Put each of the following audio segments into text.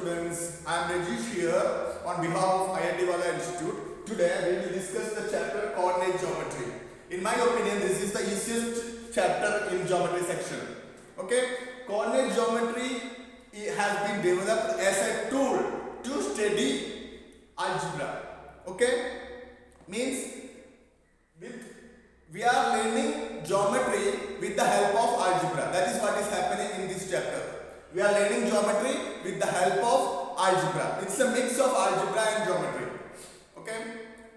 students, I am Rajesh here on behalf of IIT Wala Institute. Today we will discuss the chapter coordinate geometry. In my opinion, this is the easiest chapter in geometry section. Okay, coordinate geometry has been developed as a tool to study algebra. Okay, means we are learning geometry with the help of algebra. That is what is happening in this chapter. We are learning geometry with the help of algebra. It's a mix of algebra and geometry. Okay?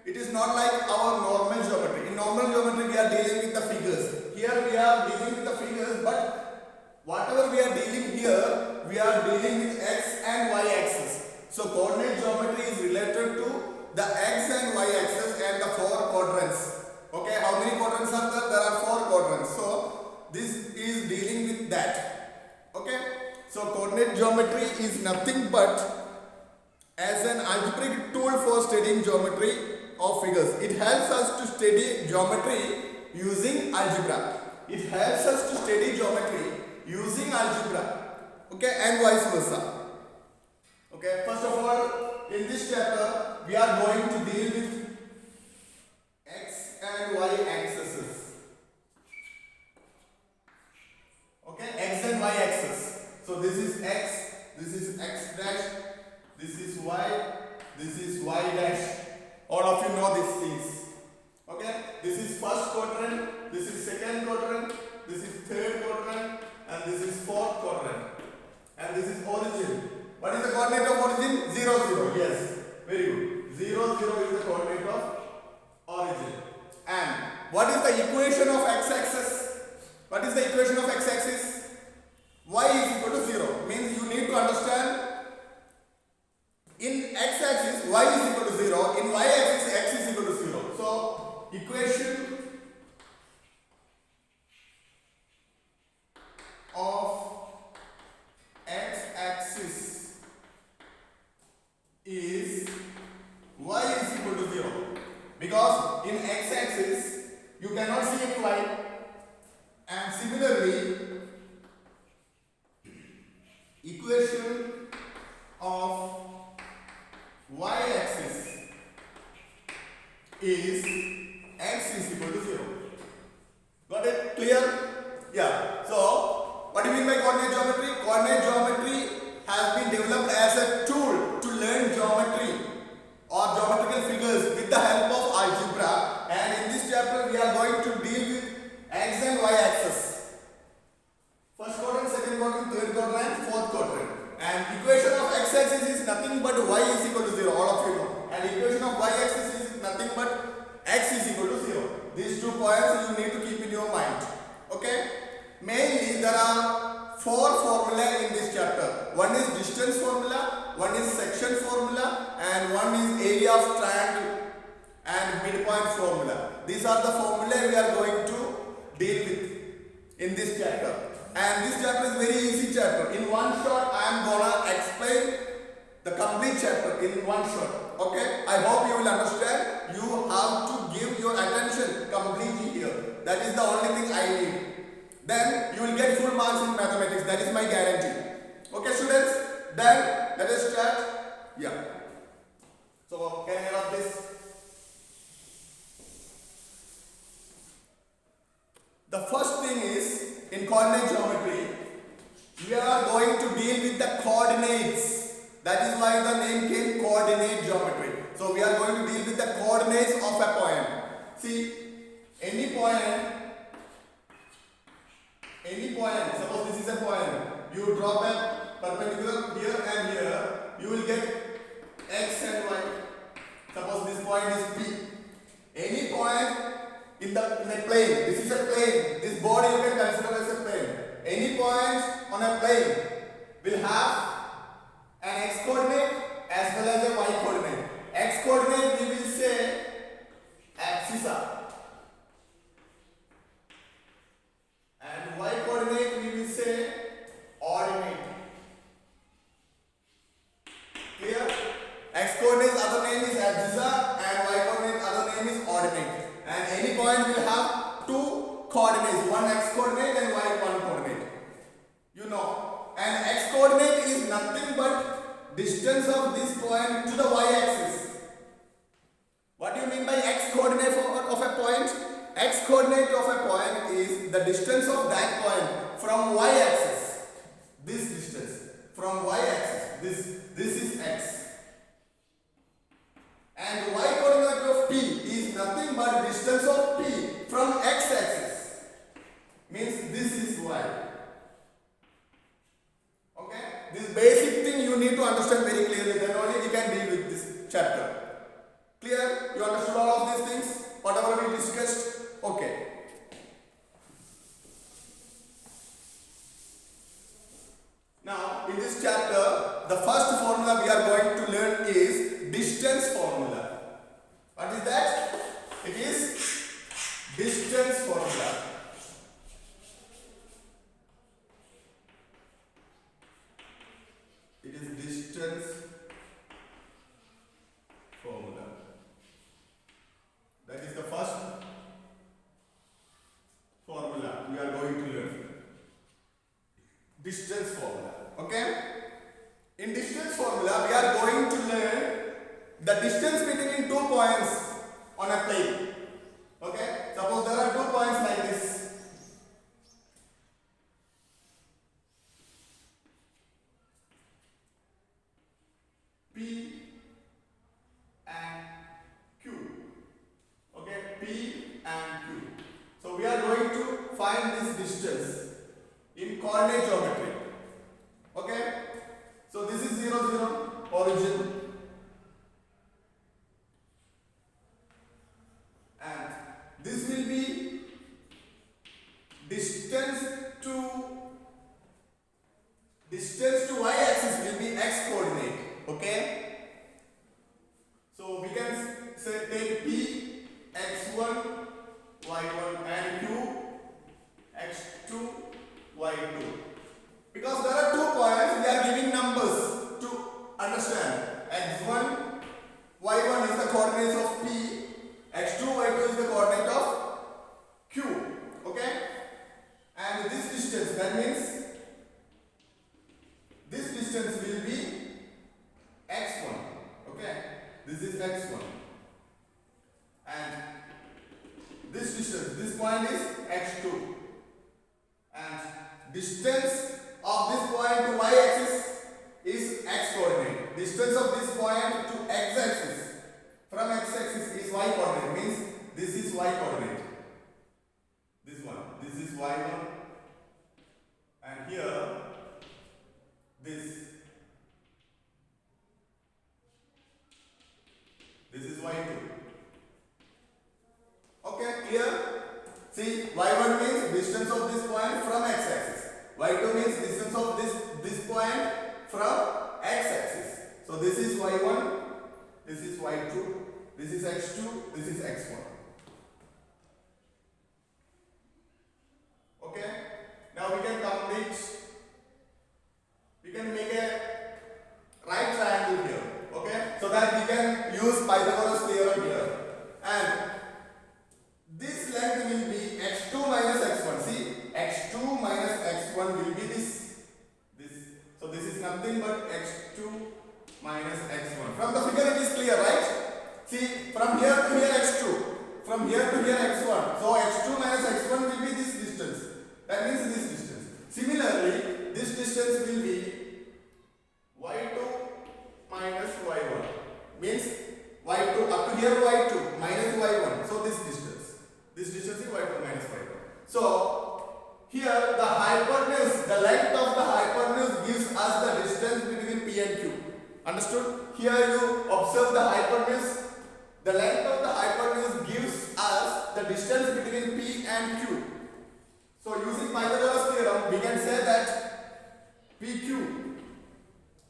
It is not like our normal geometry. In normal geometry, we are dealing with the figures. Here we are dealing with the figures, but whatever we are dealing here, we are dealing with x and y axis. So coordinate geometry is related to the x and y axis and the four quadrants. Okay, how many quadrants are there? There are four quadrants. So this is dealing with that. Okay, so coordinate geometry is nothing but as an algebraic tool for studying geometry of figures. It helps us to study geometry using algebra. It helps us to study geometry using algebra. Okay, and vice versa. Okay, first of all, in this chapter, we are going to deal with x and y axes. Okay, x and y axis. So this is x dash, this is y dash. All of you know these things. Okay, this is first quadrant, this is second quadrant, this is third quadrant, and this is fourth quadrant. And this is origin. What is the coordinate of origin? 0, 0. Yes, very good. 0, 0 is the coordinate of origin. And what is the equation of x-axis? What is the equation of x-axis? Y is equal to 0. Means you need to understand, in x-axis y is equal to 0, in y-axis x is equal to 0. So equation of x-axis is y is equal to 0. Because in x-axis you cannot see any y, and similarly equation of y-axis is x is equal to 0. Got it? Clear? Yeah. So what do you mean by coordinate geometry? Coordinate geometry has been developed as a tool to learn geometry or geometrical figures with the help of algebra, and in this chapter we are going to deal with x and y axis. First quadrant, second quadrant, third quadrant, fourth quadrant. And equation of x axis is nothing but y is equal to 0, all of you know. And equation of y axis is nothing but x is equal to 0. These 2 points you need to keep in your mind. Okay? Mainly there are 4 formulae in this chapter. One is distance formula, one is section formula, and one is area of triangle and midpoint formula. These are the formulae we are going to deal with in this chapter. And this chapter is very easy chapter. In one shot I am gonna explain the complete chapter in one shot. Okay? I hope you will understand. You have to give your attention completely here. That is the only thing I need. Then you will get full marks in mathematics. That is my guarantee. Okay, students? Then let us start. Yeah. So can I have this? The first thing is, in coordinate geometry, we are going to deal with the coordinates. That is why the name came coordinate geometry. So we are going to deal with the coordinates of a point. See, any point, suppose this is a point, you drop a perpendicular here and here, you will get x and y. Suppose this point is P. Any point in a plane, this is a plane, this body you can consider as a plane. Any point on a plane will have an x coordinate as well as a y coordinate. X coordinate we will say abscissa, and y coordinate we will say ordinate. Clear? X coordinate other name is abscissa and y coordinate other name is ordinate. And any point will have 2 coordinates, one x coordinate and y coordinate. You know, and x coordinate is nothing but distance of this point to the y-axis. What do you mean by x coordinate of a point? X coordinate of a point is the distance of that point from y-axis. This distance from y-axis. This is x. And y coordinate of p is nothing but distance of p from x-axis. Means this is y. Okay? This basic thing you need to understand very clearly. Then only you can deal with this chapter. Clear? You understood all of these things? Whatever we discussed? Okay. Now, in this chapter, the first formula we are going to learn is distance formula. What is that? It is distance formula. It is distance formula. That is the first formula we are going to learn. Distance formula. Okay? In distance formula, we are going to learn the distance between 2 points on a plane. Okay? Suppose there are 2 points like this. P and Q. Okay? P and Q. So we are going to find this distance in coordinate geometry. Okay? So this is 0, 0, origin. And this will be distance to y-axis will be x coordinate. Okay? So we can say take P x1, y1 and Q x2, y2. Because there are 2 points, we are giving numbers to understand. x1, y1 is the coordinates of P, x2, y2 is the coordinate of Q. Okay? And this distance, that means this distance will be x1. Okay? This is x1. And this distance, this point is x2. And distance of this point to y-axis is x coordinate. Distance of this point to x-axis from x-axis is y coordinate. Means this is y coordinate. This one. This is y1. And here this is y2. Okay, clear? See, y1 means distance of this point from x-axis. y2 means distance of this point from x-axis. So this is y1, this is y2, this is x2, this is x1. Okay? Now we can complete, we can make a right triangle here. Okay? So that we can use Pythagoras theorem here. And this length will be x2 minus x1. See, x2 minus x1 will be this. So this is nothing but x2 minus x1. From the figure it is clear, right? See, from here to here x2. From here to here x1. So x2 minus x1 will be this distance. That means this distance. Similarly, this distance will be y2 minus y1. Means y2 up to here y2 minus y1. So this distance. This distance is y2 minus y1. So here the hypotenuse, the length of the hypotenuse gives us the distance between P and Q. Understood? Here you observe the hypotenuse. The length of the hypotenuse gives us the distance between P and Q. So using Pythagoras theorem, we can say that PQ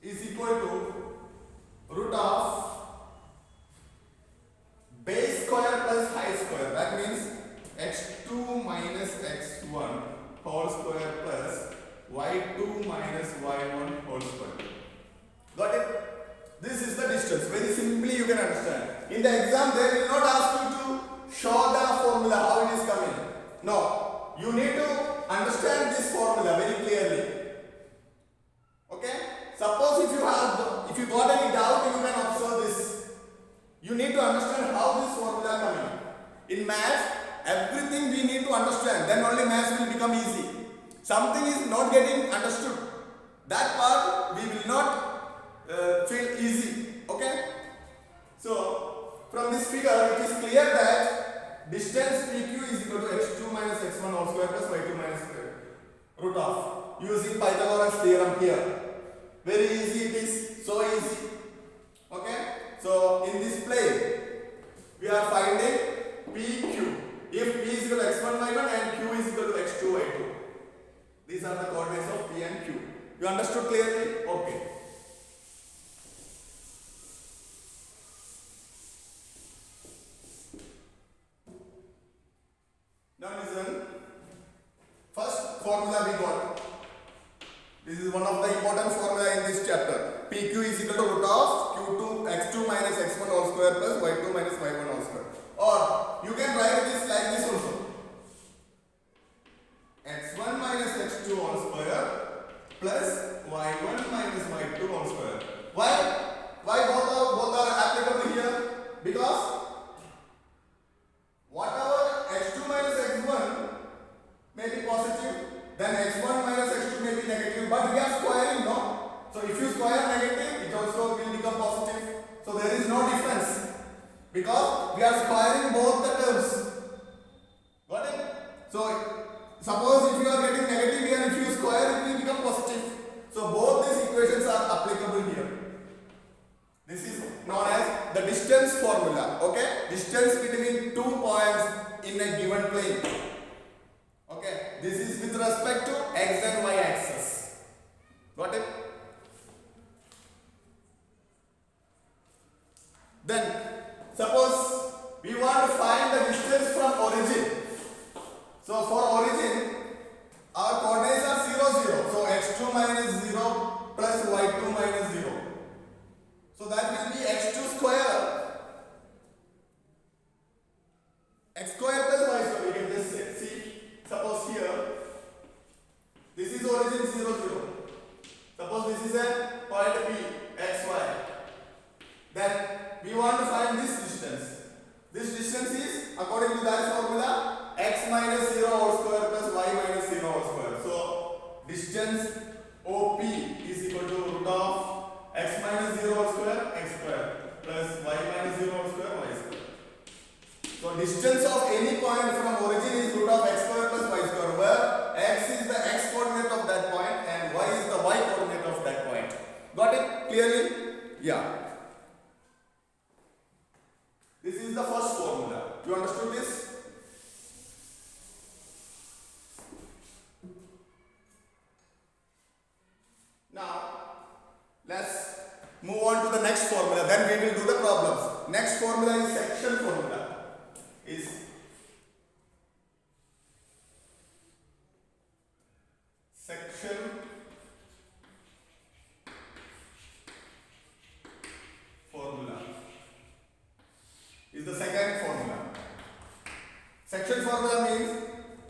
is equal to root of base square plus height square. That means x2 minus x1 whole square plus y2 minus y1 whole square. Got it? This is the distance. Very simply you can understand. In the exam they will not ask you to show the formula how it is coming. No. You need to understand this formula very clearly. Okay? Suppose if everything we need to understand. Then only maths will become easy. Something is not getting understood. That part we will not feel easy. Okay? So from this figure it is clear that distance PQ is equal to x2 minus x1 whole square plus y2 minus root of, using Pythagoras theorem here. Very easy it is. So easy. Okay? So in this plane we are finding PQ. If P is equal to x1 y1 and Q is equal to x2 y2. These are the coordinates of P and Q. You understood clearly? Okay. Now listen. First formula we got. This is one of the important formula in this chapter. PQ is equal to root of Q2 x2 minus x1 whole square plus y2 minus y1 whole square. Or you can write this like this also. x1 minus x2 whole square plus y1 minus y2 whole square. Why? Why both are applicable here? Because whatever x2 minus x1 may be positive, then x1 minus x2 may be negative, but we are squaring, no? So if you square negative, it also will become positive. So there is no difference because we are squaring both the terms. Got it? So suppose if you are getting negative here, if you square it will become positive. So both these equations are applicable here. This is known as the distance formula. Okay? Distance between 2 points in a given plane. Okay? This is with respect to x and y axis. Got it? Then suppose we want to find the distance from origin. So for origin, our coordinates are 0, 0. So x2 minus 0 plus y2 minus 0. So that will be x2 square. X square plus y square. We can just say, see, suppose here, this is origin 0, 0. Suppose this is a point P, x, y. Then we want to find this distance. This distance is, according to that formula, x minus 0 whole square plus y minus 0 whole square. So distance OP is equal to root of x minus 0 whole square, x square, plus y minus 0 whole square, y square. So distance of any point from origin is root of x square plus y square, where x is the x coordinate of that point and y is the y coordinate of that point. Got it clearly? Yeah. This is the first formula. You understood this? Now, let's move on to the next formula. Then we will do the problems. Next formula is section formula. Is section formula. Is the second formula. Section formula means,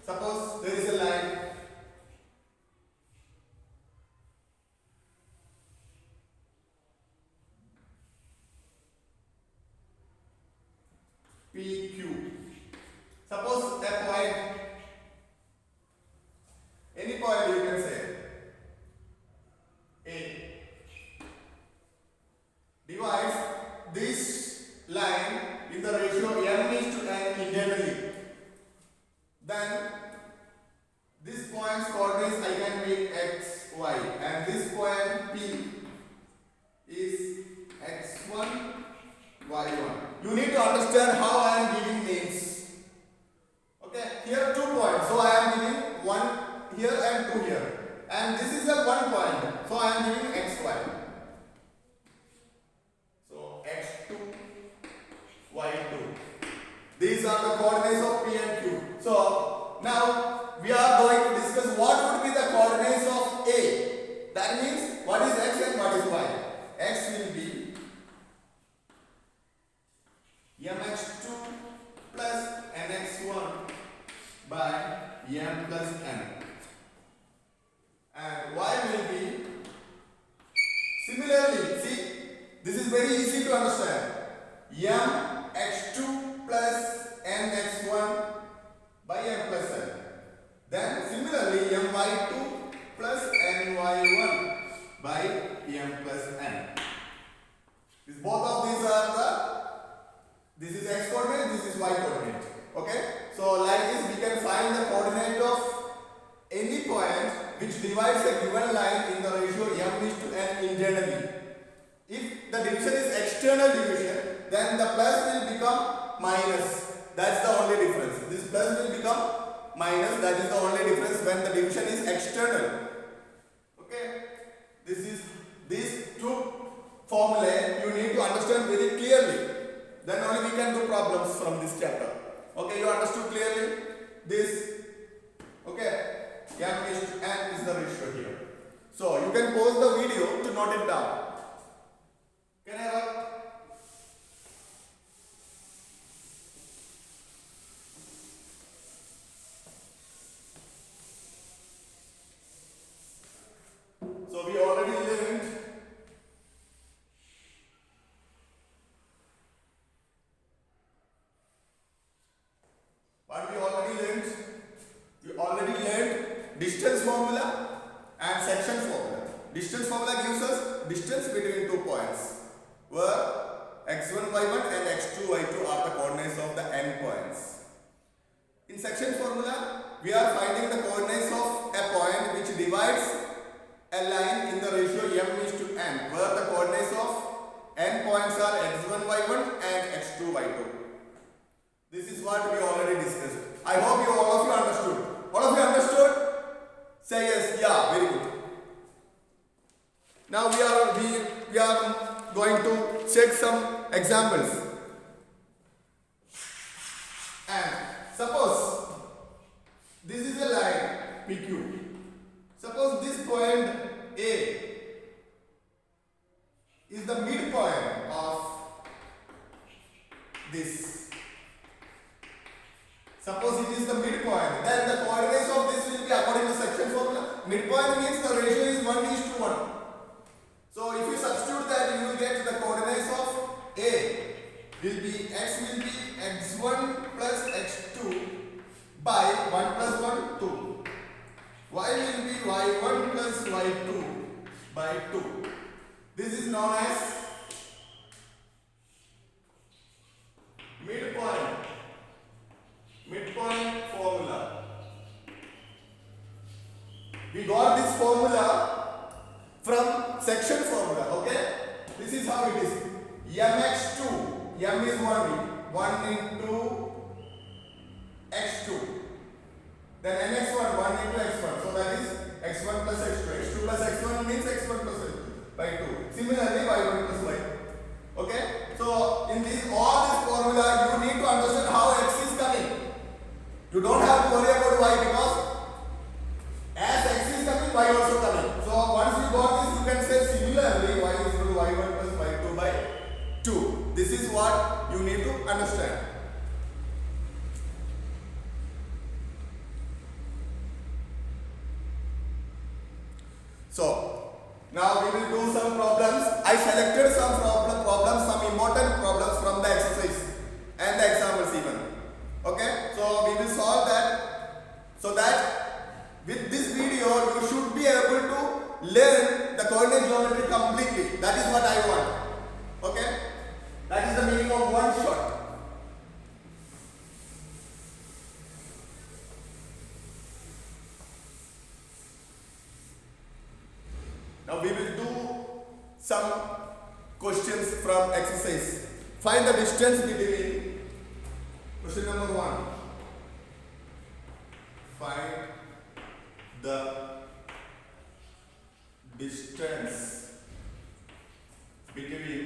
suppose there is a line PQ. Suppose a point, any point you can say, A, divides this line in the ratio m is to n internally. Then this point's coordinates I can make x, y, and this point P is x1, y1. You need to understand how I am giving names. Okay, here 2 points, so I am giving 1 here and 2 here. And this is a 1 point, so I am giving x, y. So x2, y2. These are the coordinates of P and Q. So now we are going to discuss what would be the coordinates of A. That means what is x and what is y. X will be mx2 plus nx1 by m plus n. And y will be, similarly, see, this is very easy to understand. M x2 plus nx1 a given line in the ratio m is to n internally. If the division is external division, then the plus will become minus. That's the only difference. This plus will become minus. That is the only difference when the division is external. Okay. These two formulae you need to understand very clearly. Then only we can do problems from this chapter. Okay, you understood clearly this. Okay, m is to n is the ratio here. So you can pause the video to note it down. Can I have? So we already learned what we already learned. We already learned distance formula and section formula. Distance formula gives us distance between 2 points where x1, y1 and x2, y2 are the coordinates of the endpoints. In section formula, we are finding the coordinates of a point which divides a line in the ratio m is to n, where the coordinates of endpoints are x1, y1 and x2, y2. This is what we already discussed. I hope all of you understood. All of you understood? Say yes. Yeah, very good. Now we are going to check some examples. And suppose this is a line PQ. Suppose this point A is the midpoint of this. Suppose it is the midpoint, then the coordinates of this will be according to section formula. Midpoint means the ratio is 1:1. So if you substitute that, you will get the coordinates of A will be x1 plus x2 by 1 plus 1, 2. Y will be y1 plus y2 by 2. This is known as midpoint formula. We got this formula from section formula. Okay, this is how it is. mx2, m is 1 into x2, then mx1 1 into x1, so that is x1 plus x2. x2 plus x1 means x1 plus x2 by 2. Similarly y1 plus y. Okay, so in this all this formula you need to understand how x is coming. You don't have to worry about y because as x is coming, y also coming. So once you got this, you can say similarly y is equal to y1 plus y2 by 2. This is what you need to understand. So now we will do some problems. I selected some problems, some important problems from the exercise and the examples even. Okay, so we will solve that, so that with this video you should be able to learn the coordinate geometry completely. That is what I want. Okay, that is the meaning of one shot. Now we will do some questions from exercise. Find the distance between. Question number 1. Find the distance between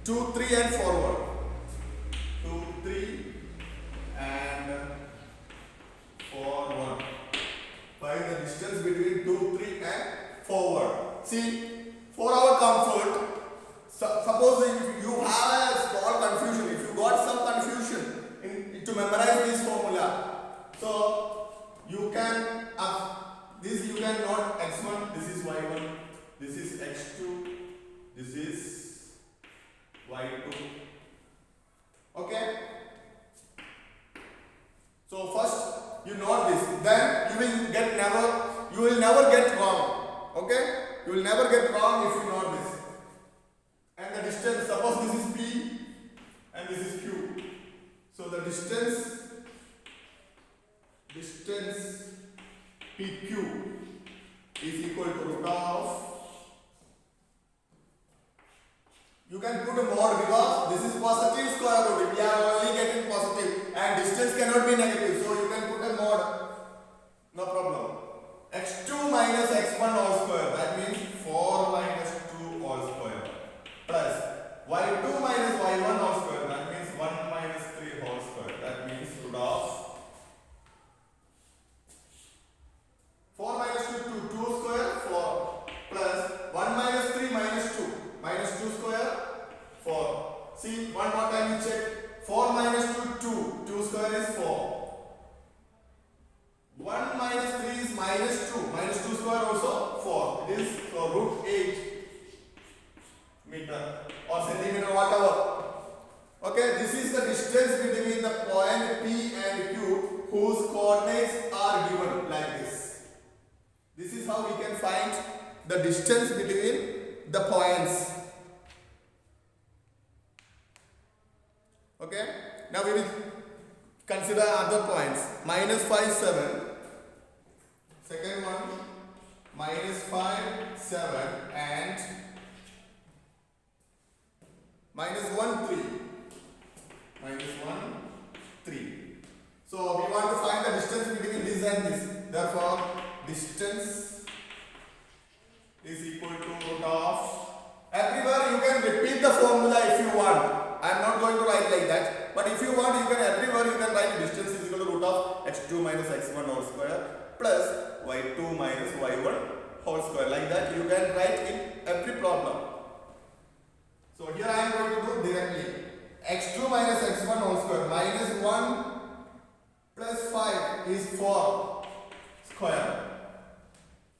2, 3 and forward. 2, 3 and forward. Find the distance between 2, 3 and forward. See, for our comfort, suppose if you have a small confusion, if you got some confusion to memorize this formula, so you can this you can note x1, this is y1, this is x2, this is y2. Okay. So first you note this, then you will never get wrong. Okay, you will never get wrong if you note this. And the distance, suppose this is P and this is Q. So the distance distance PQ is equal to root of, you can put a mod because this is positive square root. We are only getting positive and distance cannot be negative. So you can put a mod. No problem. x2 minus x1 all square. That means 4 minus 2 all square. Plus y2 minus y1 all square. That means 1 minus 3 whole square. That means root of 4 minus 2, 2 square, 4. Plus 1 minus 3 minus 2. Minus 2 square, 4. See, one more time we check. 4 minus 2, 2. 2 square is 4. 1 minus 3 is minus 2. Minus 2 square also 4. It is so root 8 meter or centimeter, whatever. Okay, this is the distance between the point P and Q whose coordinates are given like this. This is how we can find the distance between the points. Okay, now we will consider other points. Minus 5, 7. Second one, minus 5, 7 and minus 1, 3. Minus 1, 3. So we want to find the distance between this and this. Therefore, distance is equal to root of. Everywhere you can repeat the formula if you want. I am not going to write like that. But if you want, you can everywhere you can write distance is equal to root of x2 minus x1 whole square plus y2 minus y1 whole square. Like that you can write in every problem. So here I am going to do directly. x2 minus x1 whole square minus 1 plus 5 is 4 square.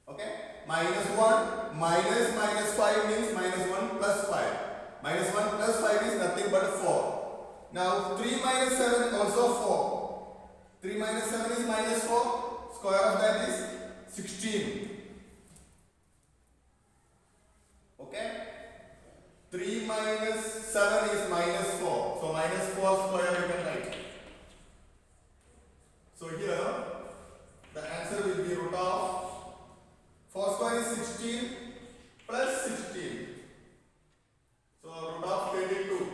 Okay? Minus 1 minus 5 means minus 1 plus 5. Minus 1 plus 5 is nothing but 4. Now 3 minus 7 also 4. 3 minus 7 is minus 4. Square of that is 16. Okay? 3 minus 7 is minus 4. So minus 4 square you can write. So here the answer will be root of 4 square is 16 plus 16. So root of 32.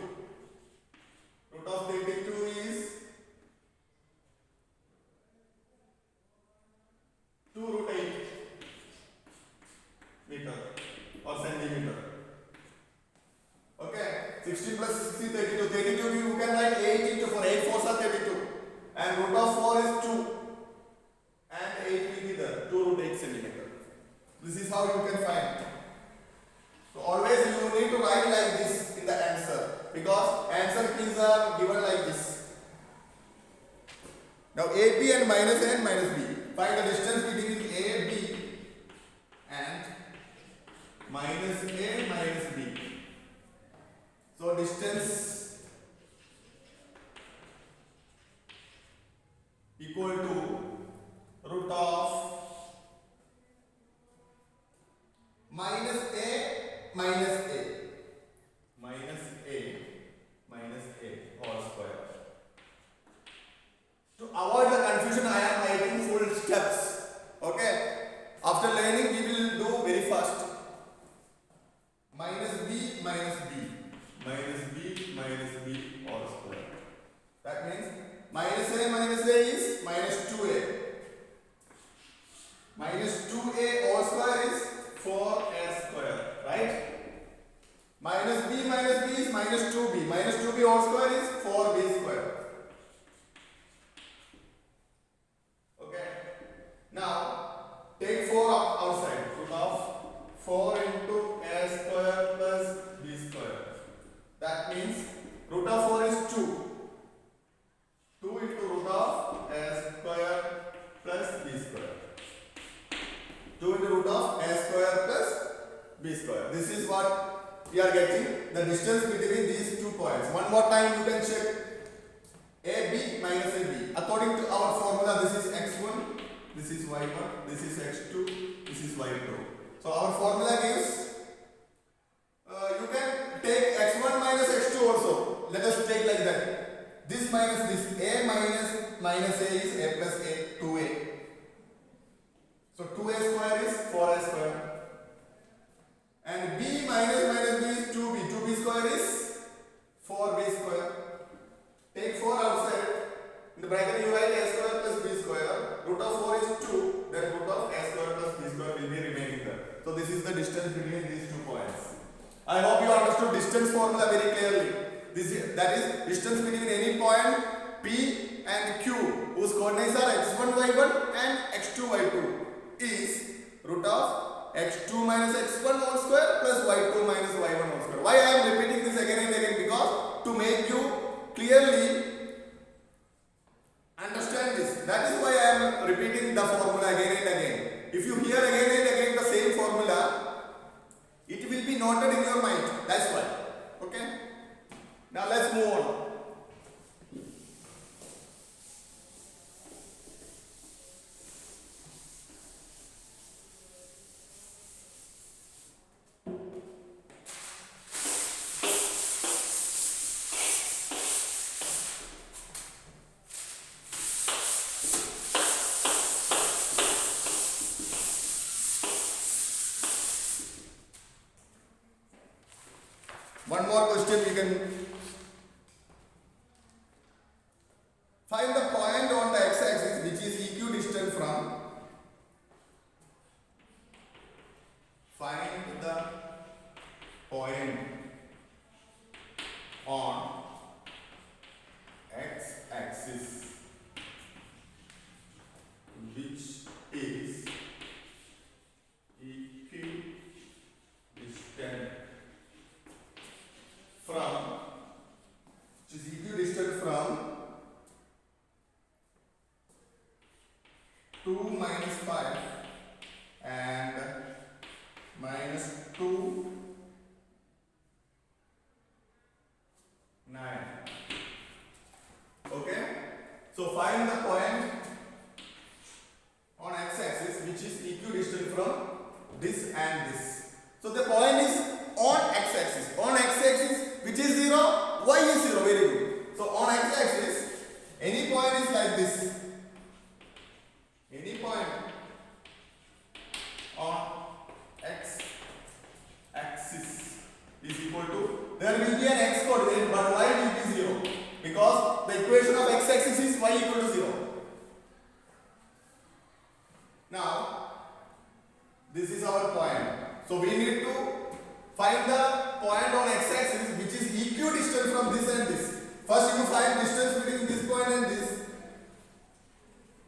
Root of 32 is 2 root 8 meter or centimeter. Okay, 16 plus 16, 32. 32 you can write 8 into 4. 8 4s are 32. And root of 4 is 2. And 8 will be there. 2 root 8 centimeter. This is how you can find. So always you need to write like this in the answer. Because answer keys are given like this. Now AB and minus A and minus B. Find the distance between AB and minus A minus B. So distance equal to root of minus A minus A. Minus A whole square. To avoid the confusion, I am writing full steps. Okay. After learning, we will do very fast. Minus B minus B. Minus B minus B whole square. That means minus A is minus 2A. Minus 2A whole square is 4A square. Right? Minus B is minus 2B. Minus 2B whole square is 4B square. Okay. Now, take 4 up outside. Root of 4 into A square plus B square. That means root of 4 is 2. 2 into root of A square plus B square. 2 into root of A square plus B square. This is what we are getting, the distance between these 2 points. One more time you can check. AB minus AB. According to our formula, this is x1, this is y1, this is x2, this is y2. So our formula gives, you can take x1 minus x2 also. Let us take like that. This minus this, A minus A is A plus A. take 2a. So 2a square is 4a square. And b minus b is 2b. 2b square is 4b square. Take 4 outside. In the bracket you write a square plus b square. Root of 4 is 2. Then root of a square plus b square will be remaining there. So this is the distance between these 2 points. I hope you understood distance formula very clearly. That is distance between any point P and Q whose coordinates are x1, y1 and x2, y2 is root of x2 minus x1 whole square plus y2 minus y1 whole square. Why I am repeating this again and again? Because to make you clearly understand this. That is why I am repeating the formula again and again. If you hear again and again the same formula, it will be noted in your mind. That's why. Okay? Now let's move on. One more question you can find the point on the x-axis which is equidistant from. Find the point on x-axis which is equidistant from 2 minus 5 and minus 2 9. Okay, so find the point on x-axis which is equidistant from this and this. So the point is on x-axis. On x-axis which is 0, y is 0. Very good. So on x-axis, any point is like this. Any point on x-axis is equal to, there will be an x coordinate but y will be 0 because the equation of x-axis is y equal to 0. Now, this is our point. So we need to find the point on x-axis which is equidistant from this and this. First you find distance between this point and this.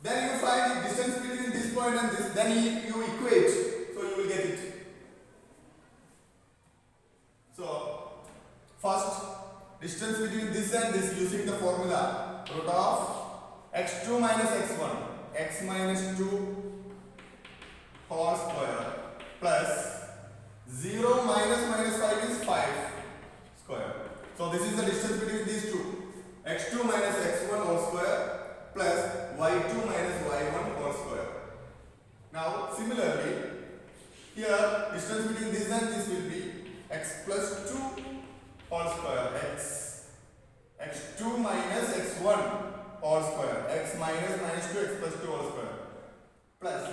Then you find the distance between this point and this. Then you equate. So you will get it. So first distance between this and this using the formula root of x2 minus x1 x minus 2 whole square plus 0 minus 5 is 5 square. So this is the distance between these two. x2 minus x1 whole square plus y2 minus y1 whole square. Now similarly, here distance between this and this will be x plus 2 whole square x2 minus x1 whole square x minus 2 x plus 2 whole square plus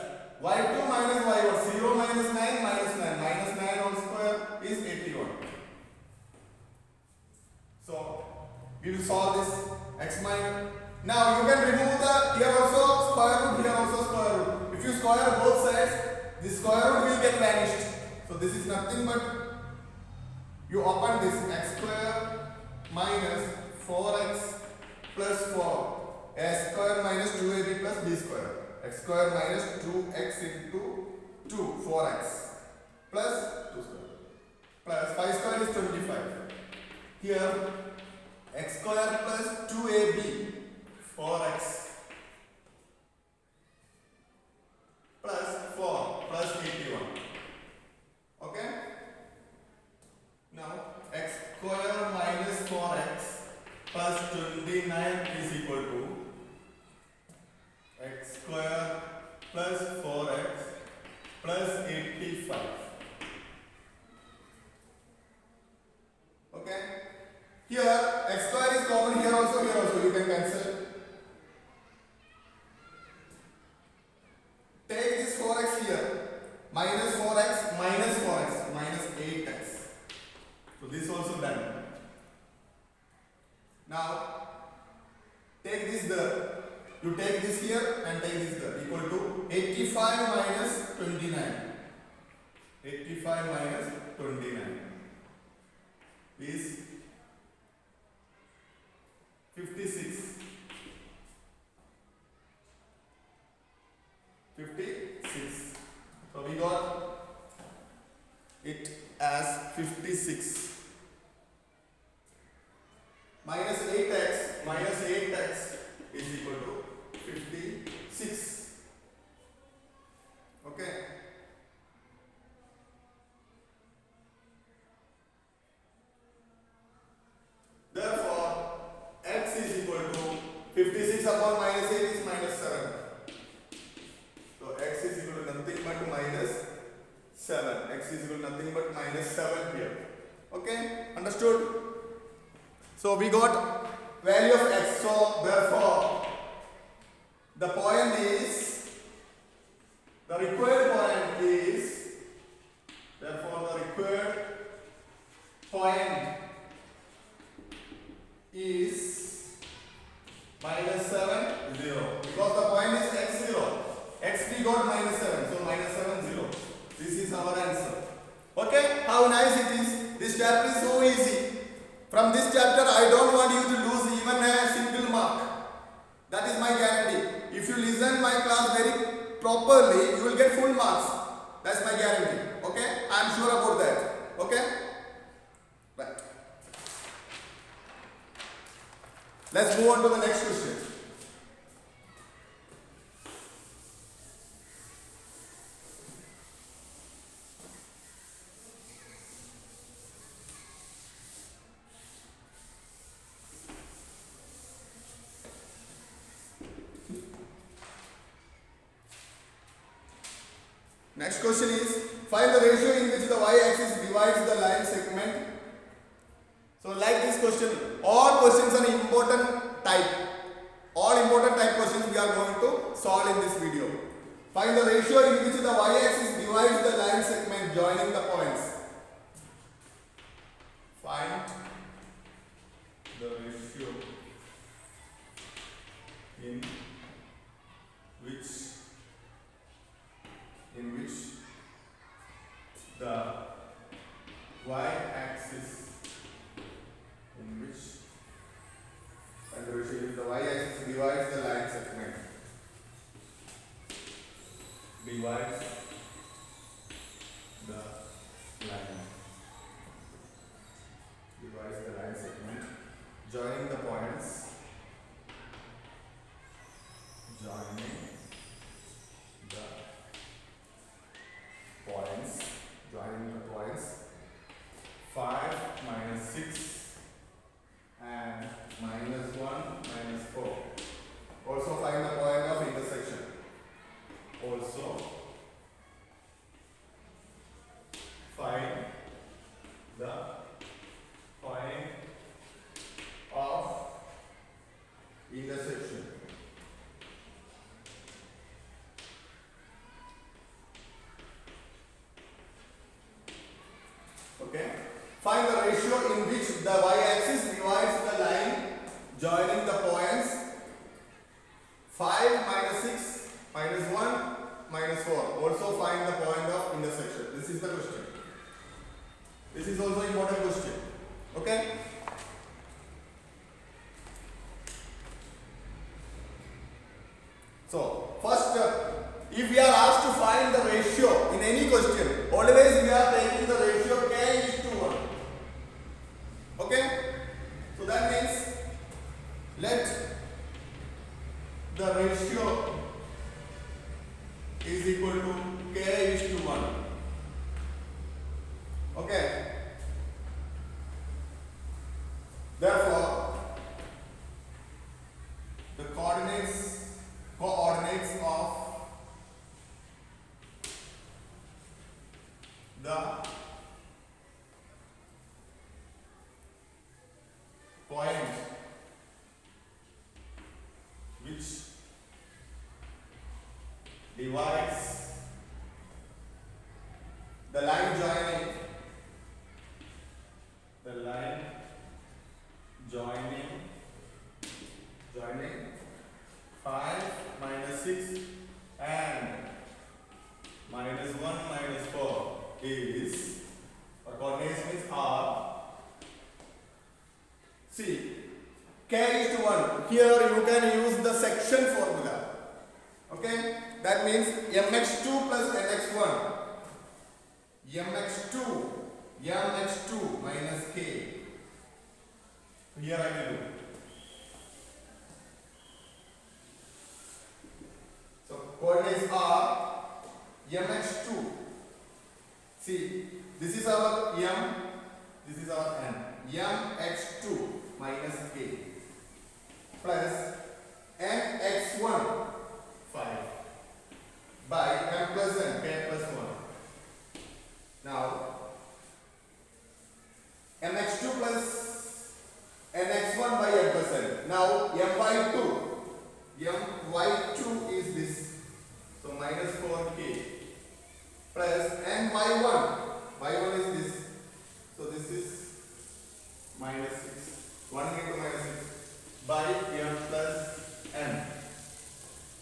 y2 minus y1 0 minus 9 minus 9 whole square is 81. So we will solve this x minus. Now you can remove the here also square root, here also square root. If you square both sides, the square root will get vanished. So this is nothing but you open this x square minus 4x plus 4 a square minus 2ab plus b square x square minus 2x into 2 4x plus 2 square plus 5 square is 25. Here x square plus 2ab 4x plus 4 plus 81. Okay? Now x square minus 4x plus 29 is equal to x square plus 4x plus 85. Okay? Here x square is common, here also you can cancel. here and take this there, equal to 85 minus 29. 85 minus 29 is 56. 56. So we got it as 56. Minus 8x is equal to 56. Okay. Therefore, x is equal to 56 upon minus 8 is minus 7. So x is equal to nothing but minus 7. X is equal to nothing but minus 7 here. Okay, understood? So we got value of x. So therefore, the point is, the required point is, therefore the required point is minus 7, 0. Because the point is x 0. X we got minus 7. So minus 7, 0. This is our answer. Okay? How nice it is. This chapter is so easy. From this chapter, I don't want you to lose even a single mark. That is my guarantee. If you listen my class very properly, you will get full marks. That's my guarantee. Okay? I am sure about that. Okay? Right. Let's move on to the next question. Next question is, find the ratio in which the y-axis divides the line segment. So like this question, all questions are important type. All important type questions we are going to solve in this video. Find the ratio in which the y-axis divides the line segment joining the points. Find the ratio in which the y-axis divides the line segment. Divides the line segment joining the points. Joining the points 5 minus 6 and minus 1 minus 4. Also find the point of intersection. Also find the point of intersection. Okay. Find the ratio in which the y-axis divides the line joining the points 5 minus 6 minus 1 minus 4. Also find the point of intersection. This is the question. This is also important question. Okay. So first, if we are asked to find the ratio in any question, always we are taking the ratio k:1. Okay? So that means let the ratio is equal to k:1. Okay? Therefore, the coordinates of the point which divides the line joining 5 minus mx2 plus nx1. mx2 minus k. Here I will do. So coordinates are mx2. See, this is our m, this is our n. mx2 minus k plus nx1 5 by m plus n, k plus 1. Now mx2 plus nx1 by m plus n. Now my2 is this, so minus 4k plus y1 is this, so this is minus 6, 1 into minus 6 by m plus n.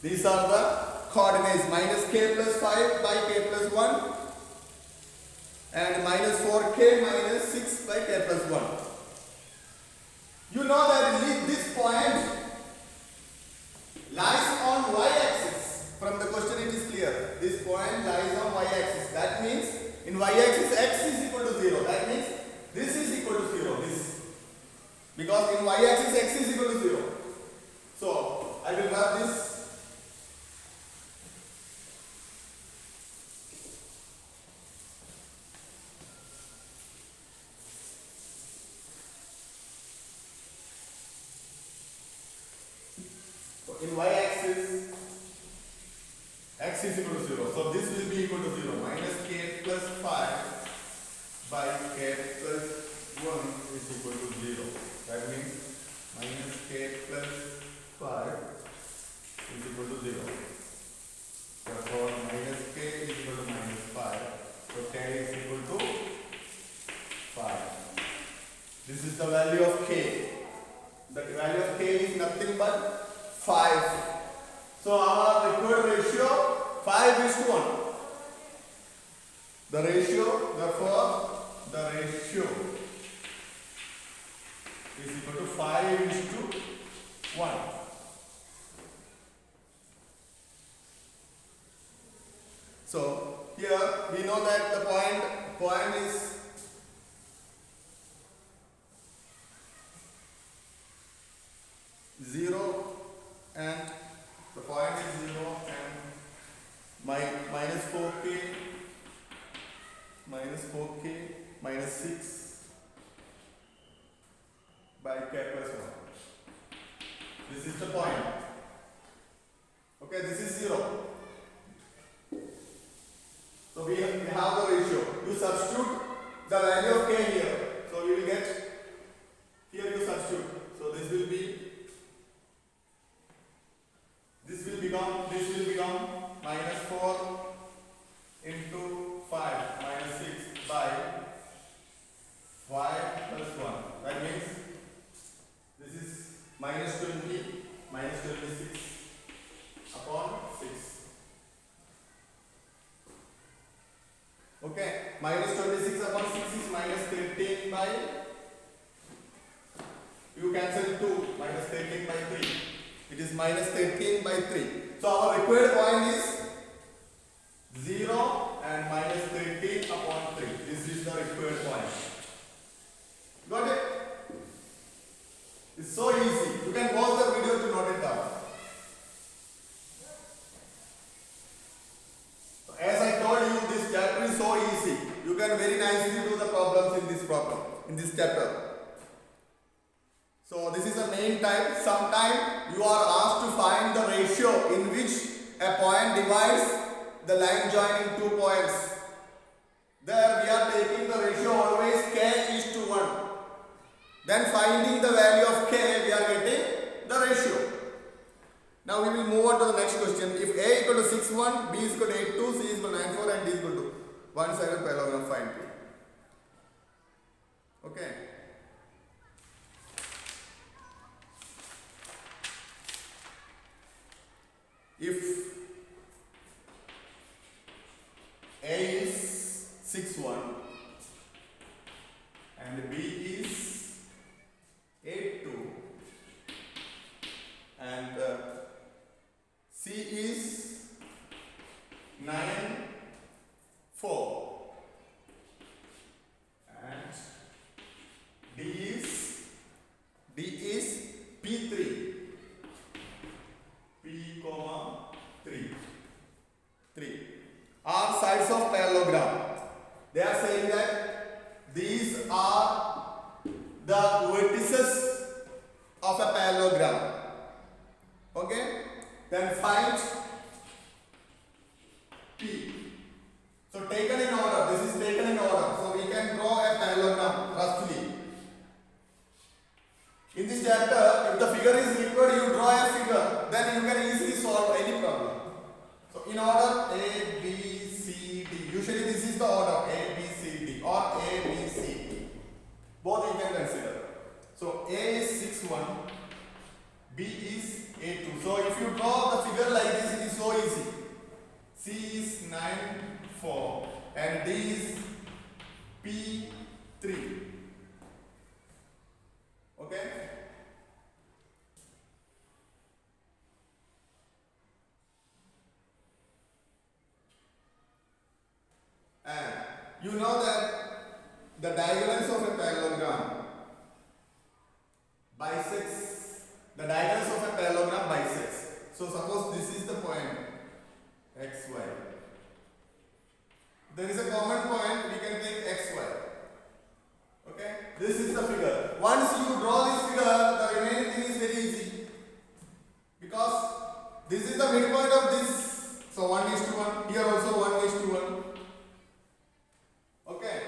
These are the coordinates, minus k plus 5 by k plus 1 and minus 4k minus 6 by k plus 1. You know that this point lies on y-axis. From the question it is clear. This point lies on y-axis. That means in y-axis x is equal to 0. That means this is equal to 0. This. Because in y-axis x is equal to 0. So I will grab this. In y-axis, x is equal to 0. So this will be equal to 0. Minus k plus 5 by k plus 1 is equal to 0. That means minus k plus 5 is equal to 0. Therefore, minus k is equal to minus 5. So k is equal to 5. This is the value of k. The value of k is nothing but 5. So our required ratio 5 is to 1. The ratio, therefore, the ratio is equal to 5 is to 1. So here we know that the point is zero. And the point is 0 and minus 4k minus 6 by k plus 1. This is the point. Okay, this is 0. So we have the ratio. You substitute the value of k here. So you will get, here you substitute. So this will become minus 4 into 5 minus 6 by 5 plus 1. That means this is minus 20 minus 26 upon 6. Okay, minus 26 upon 6 is minus 13 by, you cancel 2, minus 13 by 3. It is minus 13 by 3. So our required point is 0 and minus 13 upon 3. This is the required point. Got it? It's so easy. You can pause the video to note it down. So as I told you, this chapter is so easy. You can very nicely do the problems in this chapter. So this is the main type. Sometime you are asked to find the ratio in which a point divides the line joining 2 points. There we are taking the ratio always k is to 1. Then finding the value of k, we are getting the ratio. Now we will move on to the next question. If a equal to 6, 1, b is equal to 8, 2, c is equal to 9, 4 and d is equal to 1/7 parallelogram, find p. Okay. If a is 6, 1 and b is 8, 2 and c is 9, 9, 4. And D is P3. P comma 3. 3 are sides of parallelogram. They are saying that these are the vertices of a parallelogram. Okay? Then find P. So taken in order. This is taken in order. So we can draw a parallelogram roughly. In this chapter, if the figure is required, you draw a figure. Then you can easily solve any problem. So in order A, B, C, D. Usually this is the order A, B, C, D or A, B, C, D. Both you can consider. So A is 6, 1. B is 8, 2. So if you draw the figure like this, it is so easy. C is 9, 4 and D is P 3. Okay? And you know that the diagonals of a parallelogram bisects. The diagonals of a parallelogram bisects. So suppose this is the point x, y. There is a common point, we can take x, y. Okay? This is the figure. Once you draw this figure, the remaining thing is very easy. Because this is the midpoint of this. So 1:1. Here also 1:1. Okay?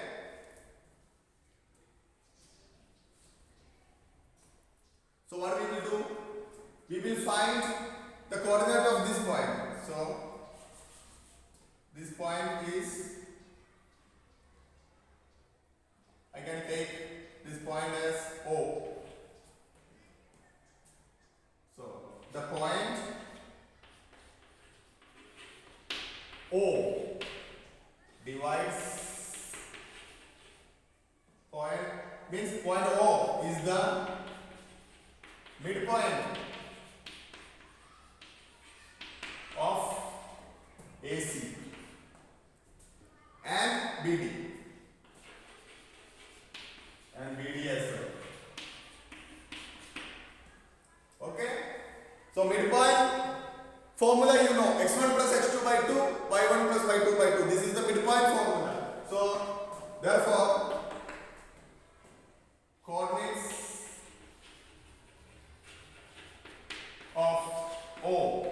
So what we will do? We will find the coordinate of this point. So this point is, I can take this point as O. So the point O divides point, means point O is the midpoint of AC and BD as well. Okay? So midpoint formula you know, x1 plus x2 by 2, y1 plus y2 by 2. This is the midpoint formula. So therefore coordinates of O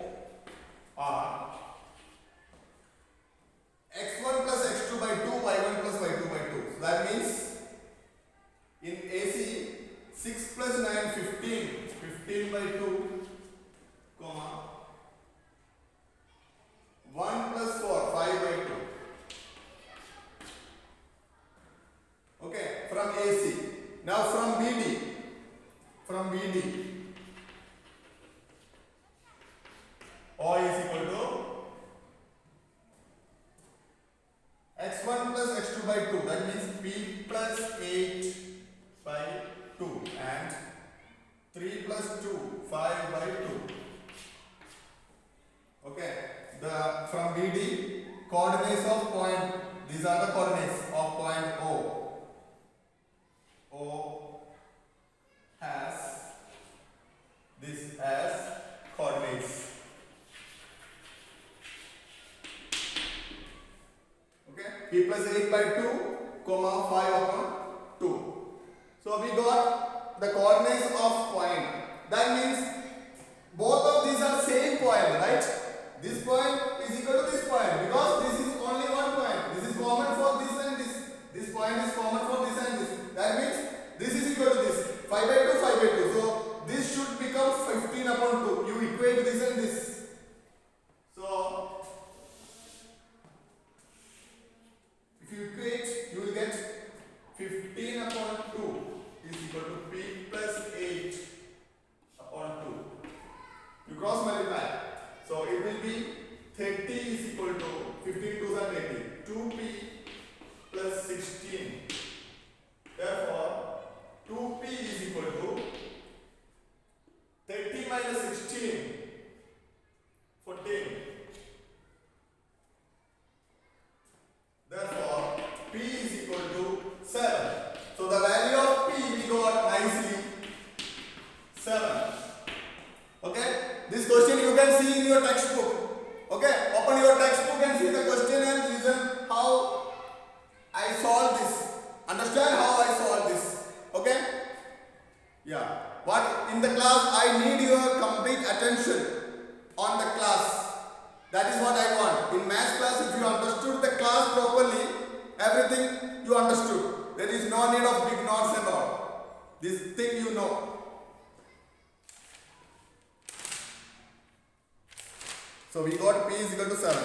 are x1 plus x2 by 2, y1 plus y2 by 2. So that means in AC 6 plus 9, 15. 15 by 2, comma 1 plus 4, 5 by 2. Okay, from AC. Now from BD. From BD. O is equal to x1 plus x2 by 2. That means P plus 8 by 2 and 3 plus 2, 5 by 2. Okay. The from BD coordinates of point. These are the coordinates of point O. O has this as coordinates. Okay, P plus 8 by 2, comma 5 upon 2. So we got the coordinates of point. That means both of these are same point, right? This point is equal to this point because this is only one point. This is common for this and this. This point is common for this and this. That means this is equal to this. 5 by 2, 5 by 2. So this should become 15 upon 2. You equate this and this. So if you equate, you will get 15 upon 2 is equal to P plus 8 upon 2. You cross multiply. So it will be 30 maths class, if you understood the class properly, everything you understood. There is no need of big notes and all. This thing you know. So we got P is equal to 7.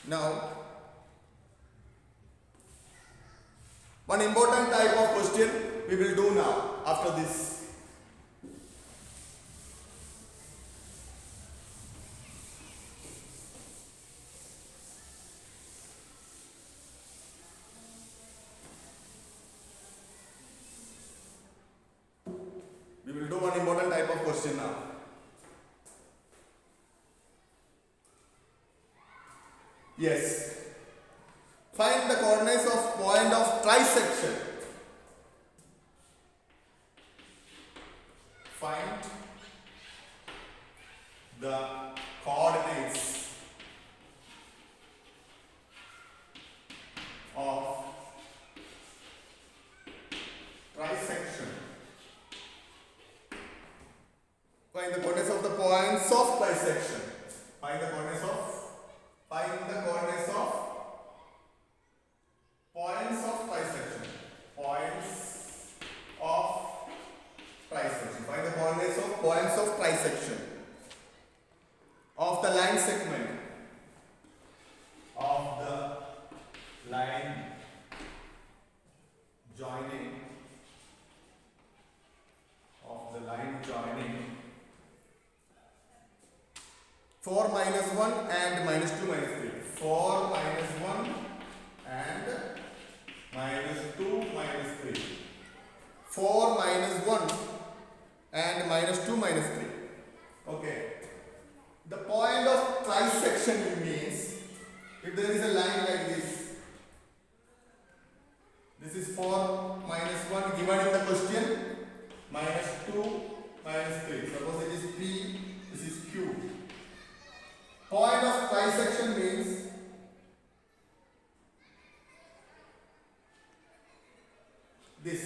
Now, one important type of question we will do now after this. We will do one important type of question now. Yes. Find the coordinates of point of trisection. Find the coordinates of trisection. Find the coordinates of the points of trisection. Find the coordinates of points of trisection. Points of trisection. Find the coordinates of points of trisection of the line segment. Of the line joining. Of the line joining 4 minus 1 and minus 2 minus 3. 4 minus 1 and minus 2 minus 3. 4 minus 1 and minus 2 minus 3. Okay. The point of trisection means if there is a line like this. This is 4 minus 1 given in the question. Minus 2 minus 3. Suppose it is P, this is Q. Point of trisection means this.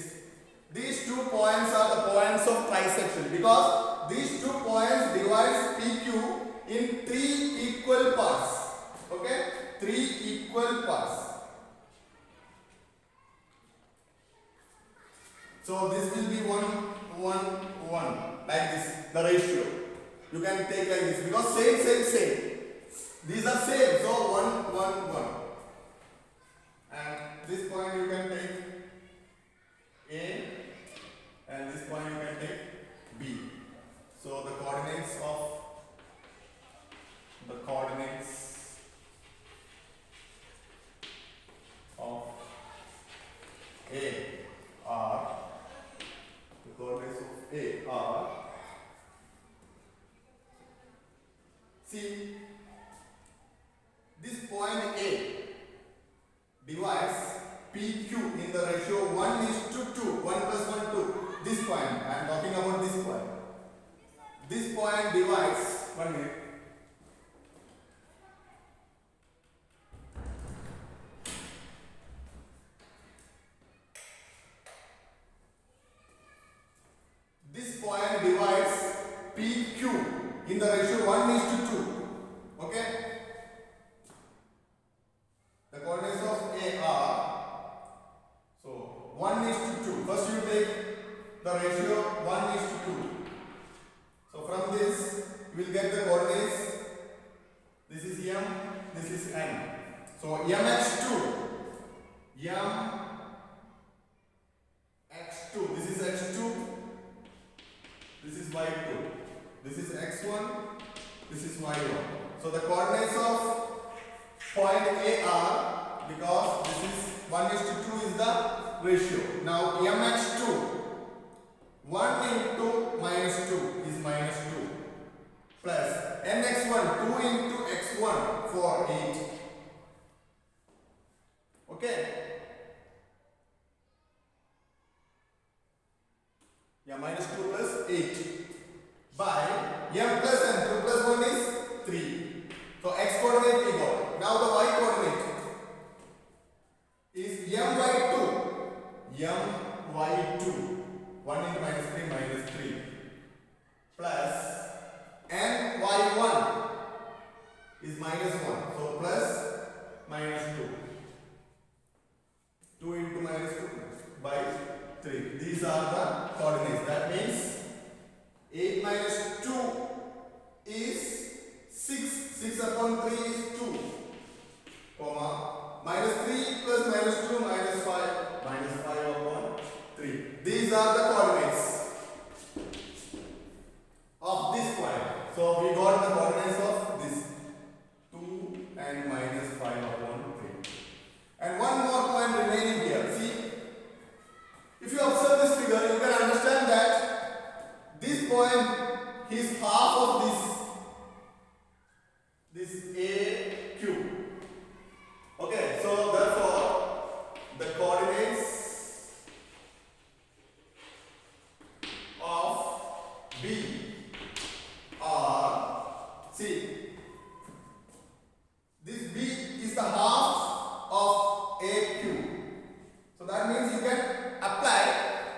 These 2 points are the points of trisection because these 2 points divides PQ in 3 equal parts. Okay? 3 equal parts. So this will be 1, 1, 1 like this, the ratio. You can take like this because same. These are same, so 1, 1, 1. And this point you can take A and this point you can take B. So the coordinates of A are see this point A divides PQ in the ratio 1 is to 2, 1 plus 1 2. This point, I am talking about this point. This point divides, 1 minute. This point divides PQ in the ratio 1 is to 2. Okay? The coordinates of A are, so 1 is to 2. First you take the ratio 1 is to 2. So from this you will get the coordinates. This is M, this is N. So MX2, MX2, this is X2, this is Y2, this is X1, this is Y1. So the coordinates of point A are, because this is 1 is to 2 is the ratio. Now MX2, 1 into minus 2 is minus 2 plus NX1, 2 into X1 for 8. Okay? Yeah, minus 2 plus 8 by M plus N, 2 plus 1 is 3. So X coordinate we got. Now the Y coordinate is My2. My2. 1 into minus 3 minus 3 plus Ny1 is minus 1. So plus the half of a cube. So that means you can apply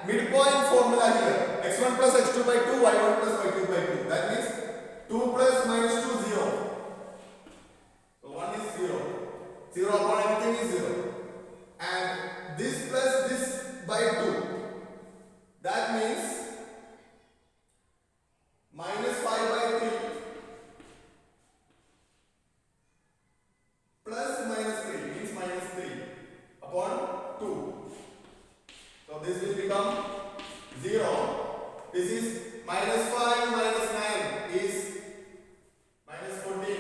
midpoint formula here. x1 plus x2 by 2, y1 plus y2 by 2. That means 2 plus minus 2, 0. So 1 is 0. 0 upon everything is 0. And this plus this by 2. That means minus 5 by 3 plus minus 3 means minus 3 upon 2. So this will become 0. This is minus 5 minus 9 is minus 14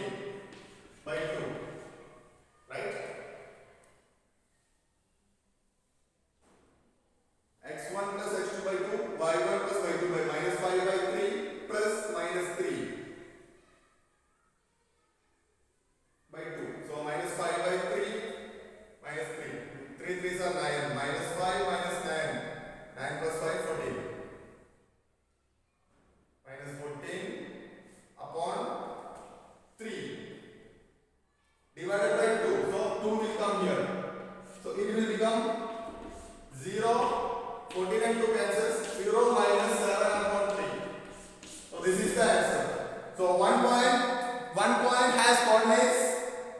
by 2. Right? x1 plus x2 by 2, y1 plus y2 by minus 5 by 3 plus minus 3 by 2. So minus 5 by 3 minus 3. 3 3s are 9. Minus 5 minus 9. 9 plus 5, 14. Minus 14 upon 3 divided by 2. So 2 will come here. So it will become 0. 14 and 2 cancels. 0 minus 7 upon 3. So this is the answer. So one point has coordinates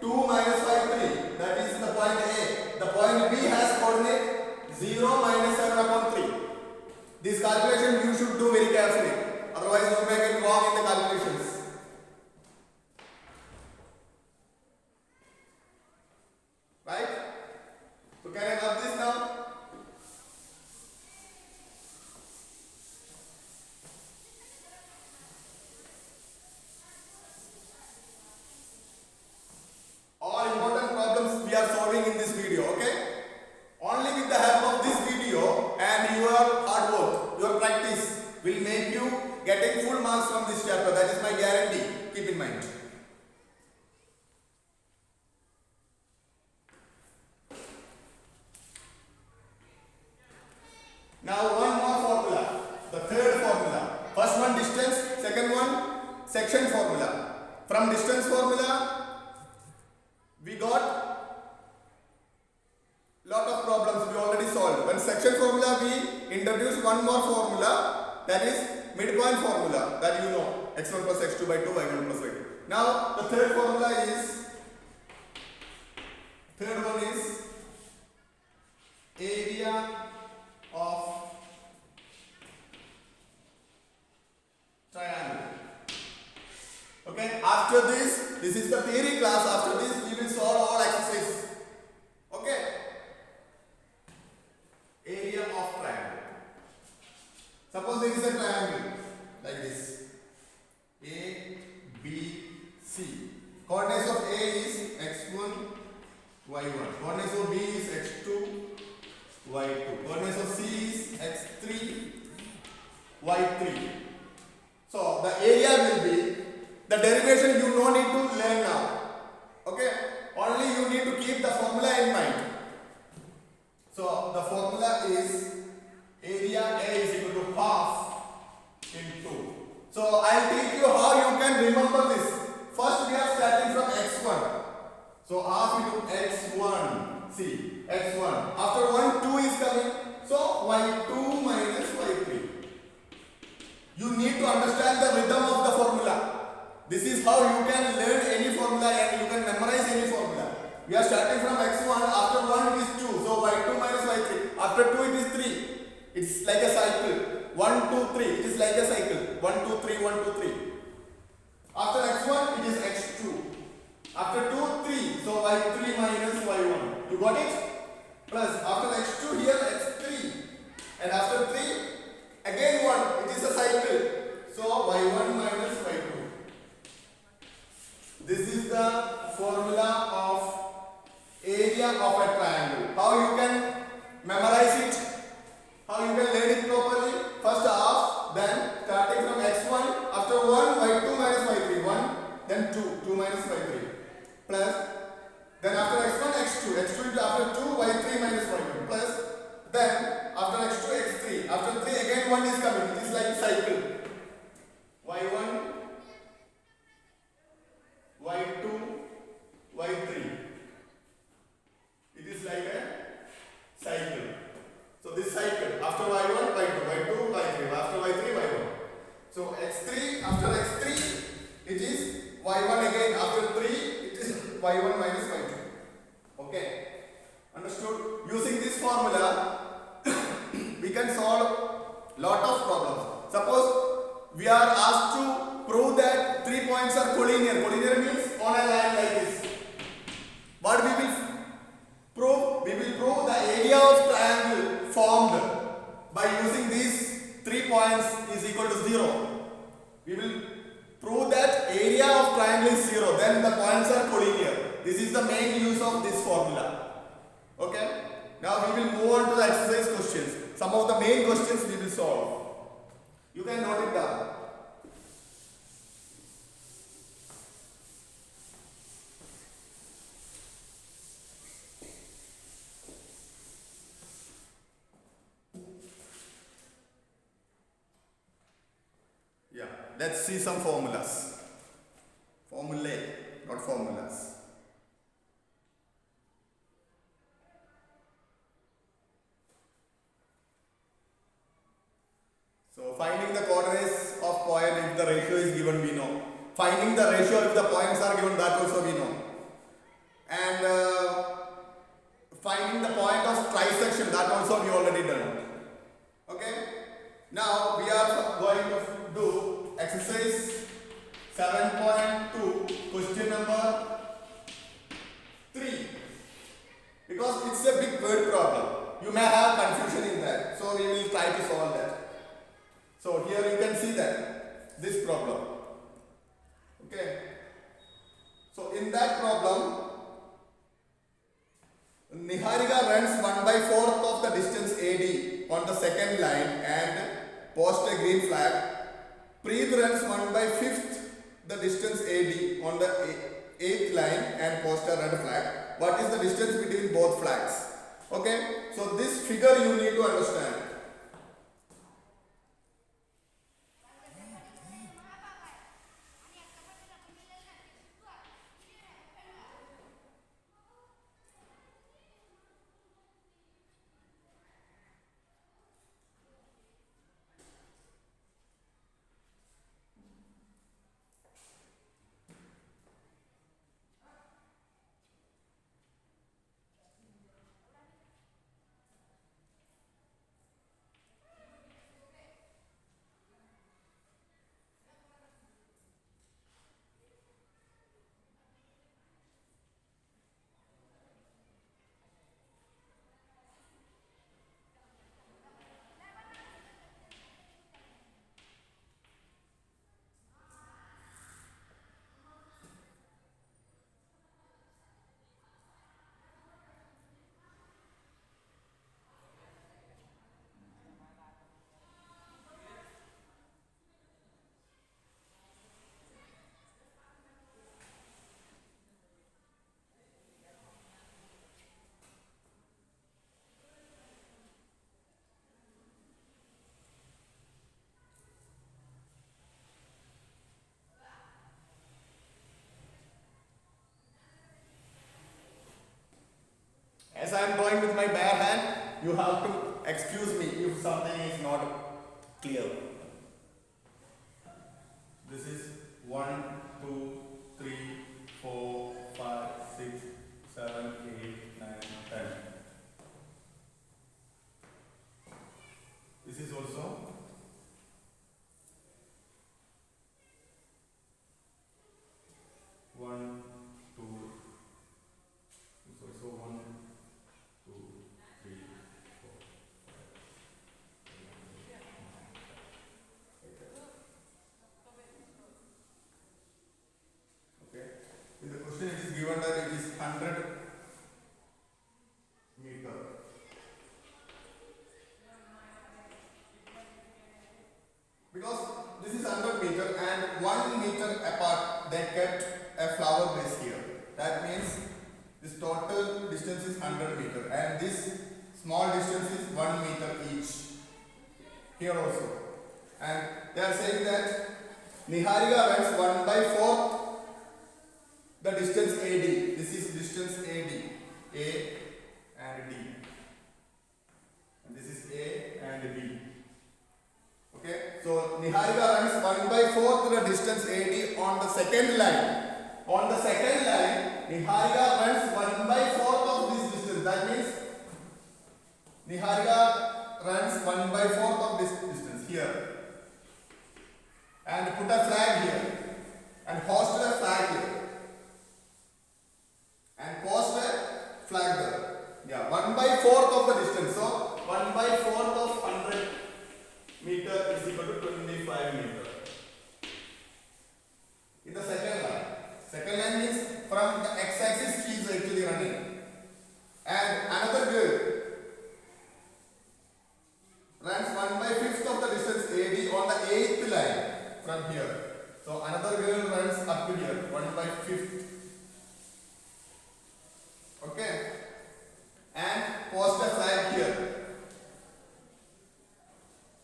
2 minus 5 3. That is the point A. The point B has coordinate 0 minus 7 upon 3. This calculation you should do very carefully. Otherwise you may get wrong in the calculations. Right? So can I rub this now? All important problems we are solving in this video, okay? Only with the help of this video and your hard work, your practice will make you getting full marks from this chapter. That is my guarantee. Keep in mind. Now one more formula, the third formula. First one distance, second one section formula. From distance formula we got lot of problems we already solved. When section formula we introduce one more formula, that is midpoint formula, that you know, x1 plus x2 by 2, y1 plus y2. Now the third formula is, third one is area of triangle. Okay, after this is the theory class. After this we will solve all exercises. Okay, area of triangle. Suppose there is a triangle like this, A, B, C. Coordinates of A is x1, y1. Coordinates of B is x2, y2. Coordinates of C is x3, y3. So the area will be, the derivation you no need to learn now. Okay, only you need to keep the formula in mind. So the formula is area A is equal to half into. So I will teach you how you can remember this. First we are starting from x1. So half into x1. See, x1. After 1, 2 is coming. So y2 minus y3. You need to understand the rhythm of the formula. This is how you can learn any formula and you can memorize any formula. We are starting from x1. After 1 it is 2. So y2 minus y3. After 2 it is 3. It's like a cycle. 1, 2, 3. It is like a cycle. 1, 2, 3, 1, 2, 3. After x1 it is x2. After 2, 3. So y3 minus y1. You got it? Plus after x2 here x3. And after 3 again 1. It is a cycle. So y1 minus y2. This is the formula of area of a triangle. How you can memorize it? How you can learn it properly? First half, then starting from x1, after 1, y2 minus y3, 1, then 2 minus y3, plus, then after x1, x2, x2 into after 2, y3 minus y1, plus, then after x2, x3, after 3 again 1 is coming, it is like cycle, y1, y2, y3, formula we can solve lot of problems. Suppose we are asked to prove that 3 points are collinear. Collinear means on a line like this. What we will prove? We will prove the area of triangle formed by using these 3 points is equal to 0. We will prove that area of triangle is 0. Then the points are collinear. This is the main use of this formula. Okay? Now we will move on to the exercise questions. Some of the main questions we will solve. You can note it down. Yeah, let's see some formulas. Formulae, not formulas. So finding the coordinates of point if the ratio is given, we know. Finding the ratio if the points are given, that also we know. And finding the point of trisection, that also we already done. Okay. Now we are going to do exercise 7.2, question number 3. Because it's a big word problem. You may have confusion in that. So we will try to solve that. So here you can see that this problem. Okay. So in that problem, Niharika runs 1/4 of the distance AD on the second line and posts a green flag. Preet runs 1/5 the distance AD on the 8th line and posts a red flag. What is the distance between both flags? Okay. So this figure you need to understand. As I am drawing with my bare hand, you have to excuse me if something is not clear. This is 1, 2, 3, 4, 5, 6, 7, 8, 9, 10. This is also 1, 2, this is also 1, 2, 3, 4, 5. Okay. In the question it is given that it is 100 meter. Because this is 100 meter and 1 meter apart they kept a flower base here. That means this total distance is 100 meter and this small distance is 1 meter each. Here also. And they are saying that Niharika runs 1/4 the distance AD. This is distance AD. A and D. And this is A and B. Okay. So Niharika runs 1/4 the distance AD on the second line. On the second line, Niharika runs 1/4 of this distance. That means flag there. Yeah, 1/4 of the distance. So 1/4 of 100 meter is equal to 25 meter. In the second line. Second line means from the x-axis she is actually running. And another girl runs 1/5 of the distance AD on the 8th line from here. So another girl runs up to here, 1/5. Okay. And post a flag here.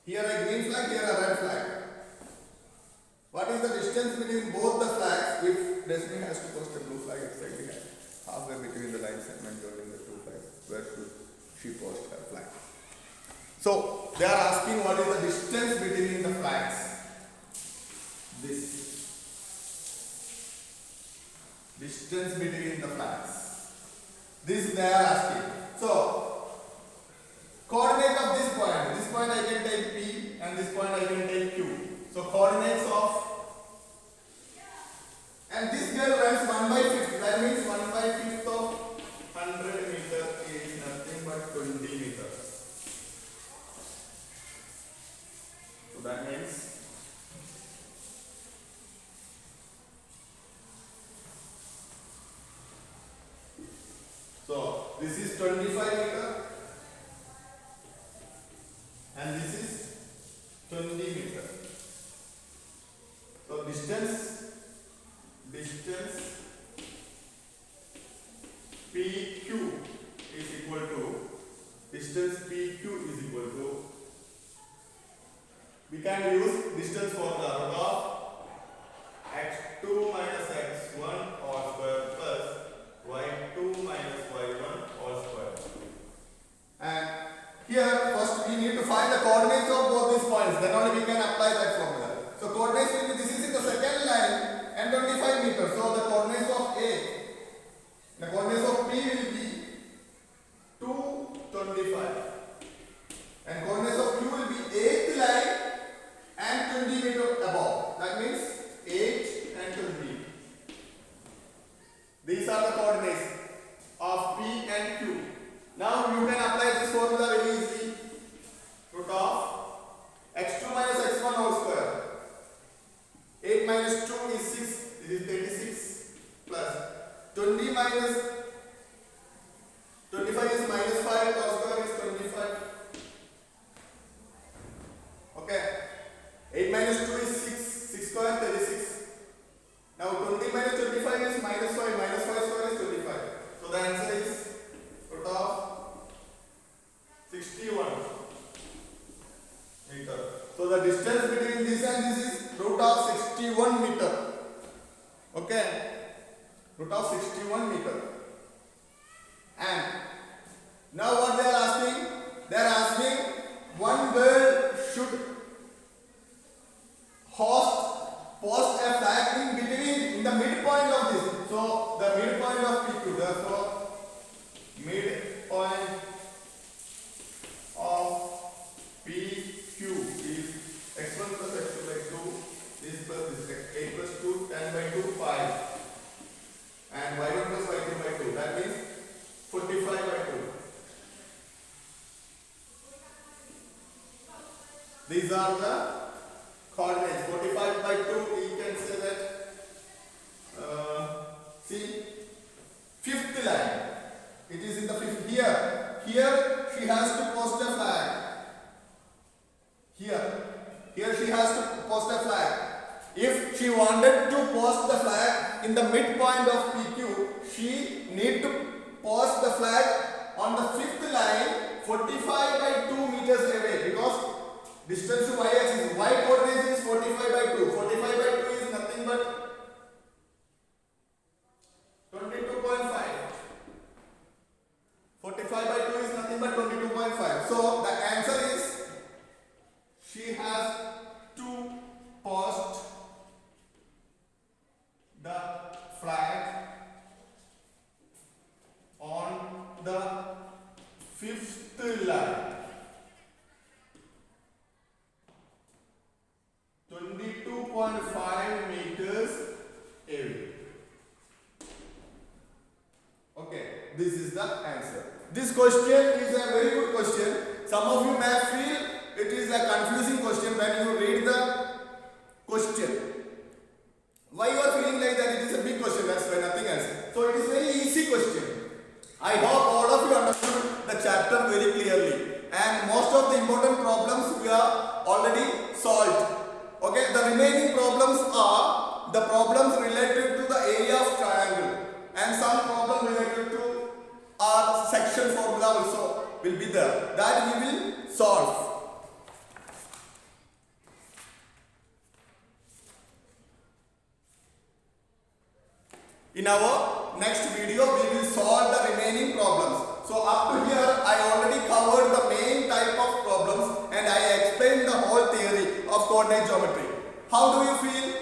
Here a green flag, here a red flag. What is the distance between both the flags if Desmi has to post a blue flag exactly halfway between the line segment joining the two flags? Where should she post her flag? So they are asking what is the distance between the flags. This distance between the flags. This they are asking. So coordinate of this point I can take P and this point I can take Q. So coordinates of, and this girl runs 1/5. That means 1/5 of 100 meter is nothing but 20 meters. So that means this is 25 meter and this is 20 meter. So distance PQ is equal to we can use distance formula root of x2 minus x1 all square plus y2 minus y1 all square. And here first we need to find the coordinates of both these points, then only we can apply that formula. So coordinates will be, this is in the second line and 25 meters. So the coordinates of A, the coordinates of P will be 225 and coordinates of Q will be 8th line and 20 meter above. That means 8 and 20. These are the coordinates of P and Q. Now you can apply this formula very easily. Root of x2 minus x1 whole square. 8 minus 2 is 6. This is 36 plus 20 minus 25 is minus 5 whole square is 25. Okay. 8 minus 2 is 6. 6 square 36. Now 20 minus 25 is minus 5. Minus 5 square is 25. So the answer is root of 61 meter. So the distance between this and this is root of 61 meter. Okay. Root of 61 meter. And now what they are asking? They are asking one girl should post a flag in between, in the midpoint of this. So the midpoint of PQ, therefore midpoint of PQ is x1 plus x2 by 2, this plus this 8 plus 2, 10 by 2, 5 and y1 plus y2 by 2, that means 45 by 2. These are the coordinates. 45 by 2, we can say that see, fifth line, it is in the fifth. Here she has to post a flag. Here she has to post a flag. If she wanted to post the flag in the midpoint of PQ, she need to post the flag on the fifth line 45 by 2 meters away, because distance to y-axis, y coordinate is 45 by 2. 45 by 2 is nothing but 22.5. 45 by 2 is nothing but 22.5. So the answer is she has to post the flag on the fifth line. 22.5 meters away. Okay, this is the answer. This question is a very good question. Some of you may feel it is a confusing question when you read the question. Why you are feeling like that? It is a big question, that's why, nothing else. So it is very easy question. I hope all of you understood the chapter very clearly, and most of the important problems we are already solved. Okay, the remaining problems are the problems related to the area of triangle, and some problem related to our section formula also will be there, that we will solve. In our next video, we will solve the remaining problems. So up to here, I already covered the main type of problems and I explained the whole theory of coordinate geometry. How do you feel?